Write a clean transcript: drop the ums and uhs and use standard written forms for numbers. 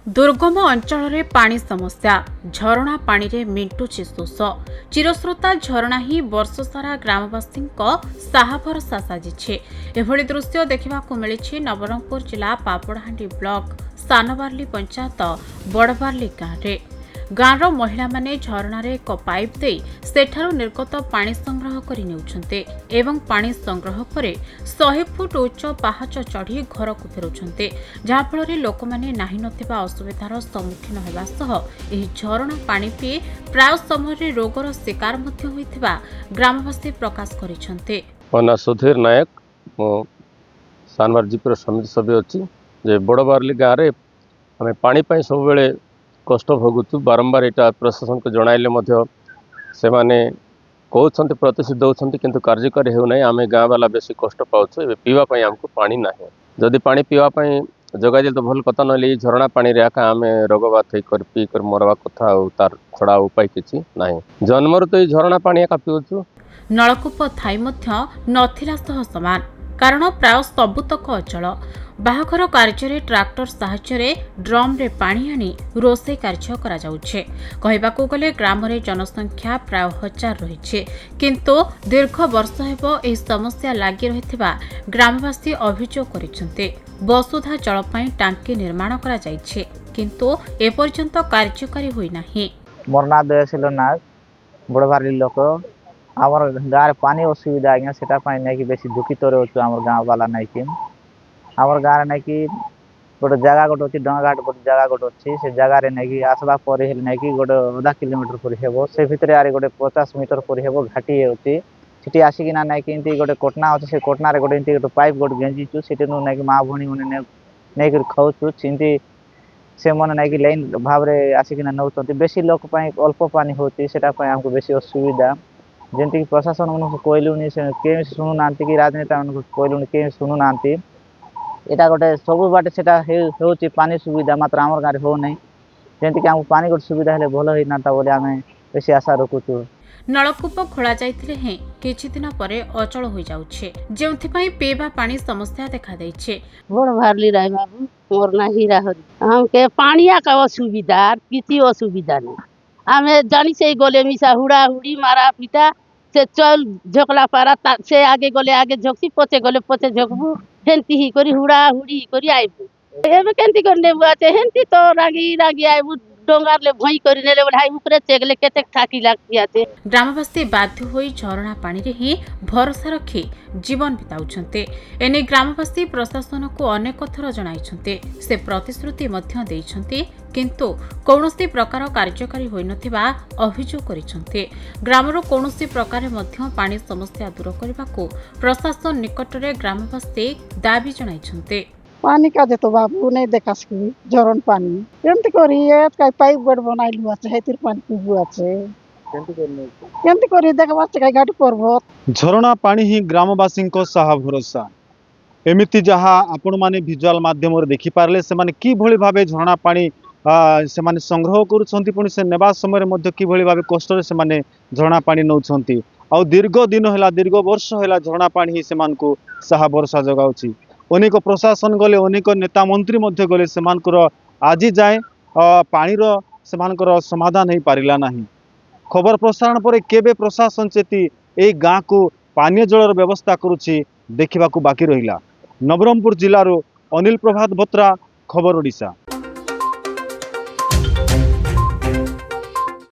दुर्गम अंचल पानी समस्या झरणा पानी रे मिंटुची शोष चिरश्रोता झरणा ही वर्ष सारा ग्रामवासी साहा भरसा साजिछे। एभली दृश्य देखा मिली नवरंगपुर जिला पापड़ाहांडी ब्लॉक सानबार्ली पंचायत बड़बार्ली गाँव गाँवर महिला माने झरणा रे एक पाइप दे सेठारु निर्गत पानी संग्रह करि नेउछन्ते एवं पानी संग्रह परे 100 फुट उच्च पाहाच चढ़ी घर को फेरुछन्ते, जहा फल लोक माने नाही नथिबा असुविधार सम्मुखीन हेबा सह एही झरणा पानी पी प्राय समय रोगर शिकार मध्य होइथिबा ग्रामवासी प्रकाश करिसन्ते। मना सुधीर नायक मो सानबार जीपीर समिति सभ्य अछि जे बड़बार्ली गाँव रे आमे पानी पई सब बेले कष्ट भोगुचु। बारंबार यहाँ प्रशासन को जणाइले से माने कहते प्रतिश्रुति दौरान किंतु कार्यकारी होना आम गाँव वाला बेसी कष्ट पाऊँ। पीवाई आमको पानी ना जदि पानी पीवाई जगह तो भल कथा ना झरणा पानी रे आका आम रोगबात पी कर मरवा कथा तार छड़ा उपाय किसी ना। जन्मर तो ये झरणा पानी एका पीऊँ। नलकूप थाई मध्य नथिला सह समान कारण प्राय सबुतक अचल बाहाघर कार्य ट्राक्टर साहाय्य ड्रम रे पानी आनी रोषे कार्य करा जाउछे। कहिबाकू गले ग्राम रे जनसंख्या प्राय 1000 रहिछे, किंतु दीर्घ वर्ष हेबो एही समस्या लागि रहिथिबा ग्रामवासी अभियोग करिसन्ते। वसुधा जल पई टांकी निर्माण करा जाइछे, किंतु ए पर्यंत कार्यकारी होई नाही। मोर ना दयशील नाग बड़बार्ली लोक आमर गाँव पानी असुविधा आज्ञा सेटा पाई नहीं कि बेसी दुखित रोचु आमर गाँव वाला नहीं कि आमर गाँव नहीं कि गोटे जगह गोटे अच्छी डंगाघाट गोटे जगह गोटे अच्छी से जगार नहीं कि आसवा पर नहीं कि गोटे आधा किलोमीटर पर हेबो से भितर आरे गोटे 50 मीटर पर हेबो घाटी होती सीटी आसिकिना नहीं कि गोटे कोटना अच्छे से कोटना रे गोटे गोटे पाइप गोटे गेंजीचु सीटे नु नहीं कि माँ भणी मैंने नहीं कर खाऊचु चिंती से मन नहीं कि लाइन भाव रे आसिकिना नौचंती बेसी लोक पई अल्प पानी होती सेटा पई हमको बेसी असुविधा जेंति प्रशासन उनको कहलुनी से के सुनु नांती कि राजनेता उनको कहलुनी के सुनु नांती एटा गोटे सब बाटे सेटा हेउची पानी सुविधा मात्र हमर गारे हो नै जेंति कि हमको पानी गोटे सुविधा हेले भलो होई नाता बोले आमे बेसी आशा रखुछु। नलकूप खोला जाइथिले हैं किछि दिन परे अचल होई जाउछे, जेउथि पई पीवा पानी समस्या देखा दैछे। बड़बार्ली राय बाबू मोर ना हीरा हरि हमके पानिया का असुविधा किछि असुविधा नै आमे जानी से गोले मिसा हुड़ा हुड़ी मारा पिटा से चल झोकला पारा से आगे गोले आगे झोकसी पछे गोले पछे झोकबू हेंती ही करी हुड़ा हुड़ी करी आइबू एबे केंती करने बुआते हेंती तो रागी रागी आइबू डोंगार ले भई करी नेले भाई ऊपरे चेगले केते ठाकी लागतियाते। ग्रामवासी बाध्य होई झरणा पानी रे ही भरोसा रखी जीवन बिताउछन्ते। एने ग्रामवासी प्रशासन को अनेक थर जणाइछन्ते, से प्रतिश्रुति मध्य दैछन्ते, किंतु कौनसी प्रकार कार्यकारी होई नथिबा अभियोग करिछन्ते। ग्रामरो कौनसी प्रकार मध्य पानी समस्या दूर करबाको प्रशासन निकट रे ग्रामवासी दाबी जणाइछन्ते। पानी का जे तो बाबू नहीं देखा सकी झरण पानी केमती करी ए काय पाइप गड बनाइलु আছে हेतिर पानी पिबु আছে केमती करी देखबा छै काय गाडी पर्वत झरणा पानी ही ग्रामवासी को साहा भरोसा एमिति जहा आपण माने विजुअल माध्यम रे देखि पारले से माने की भली भाबे झरणा पानी से माने संग्रह करूछंती पुनी से नेबा समय रे मध्ये की भली भाबे कष्ट रे से माने झरणा पानी नउछंती आ दीर्घ दिन होला दीर्घ वर्ष होला झरणा पानी ही से मान को साहा भरोसा जगाउची। अनेक प्रशासन गले अनेक नेता मंत्री मध्य गले से आज जाए पानी रो समाधान हो पारिला नहीं। खबर प्रसारण पर केबे प्रशासन चेती ए गाँ को पानीय जलर व्यवस्था करुछि देखिबाकू बाकी रहिला। नवरंगपुर जिलारो अनिल प्रभात बत्रा, खबर ओडिशा।